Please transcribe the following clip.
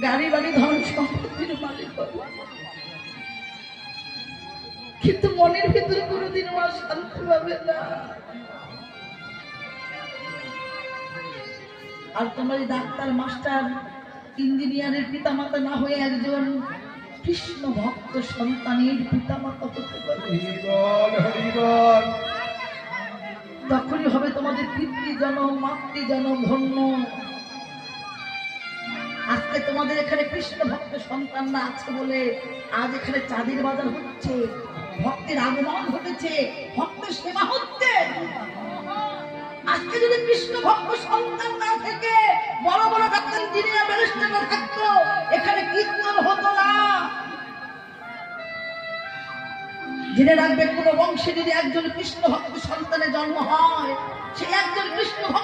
গাড়ি বাড়ি ধন সম্পত্তির মালিক হবে, কিন্তু মনের ভিতরে কোনোদিন মা শান্তি পাবে না। আর তোমার ডাক্তার, মাস্টার, ইঞ্জিনিয়ারের পিতামাতা না হয়ে একজন কৃষ্ণ ভক্ত সন্তানের পিতামাতা হতে পারে, তখনই হবে তোমাদের পিতৃজনম মাতৃজনম ধন্য। আজকে তোমাদের এখানে কৃষ্ণ ভক্ত সন্তানরা আছে বলে আজ এখানে চাঁদের বাজার হচ্ছে, ভক্তের আগমন ঘটেছে, ভক্ত সেবা হচ্ছে। আজকে যদি কৃষ্ণ ভক্ত সন্তান না থেকে বড় বড় ডাক্তার, ইঞ্জিনিয়ার, ব্যারিস্টার থাকতো, এখানে কীর্তন হতো না। জেনে রাখবে, কোন বংশে যদি একজন কৃষ্ণ ভক্ত সন্তানের জন্ম হয়, সে একজন কৃষ্ণ ভক্ত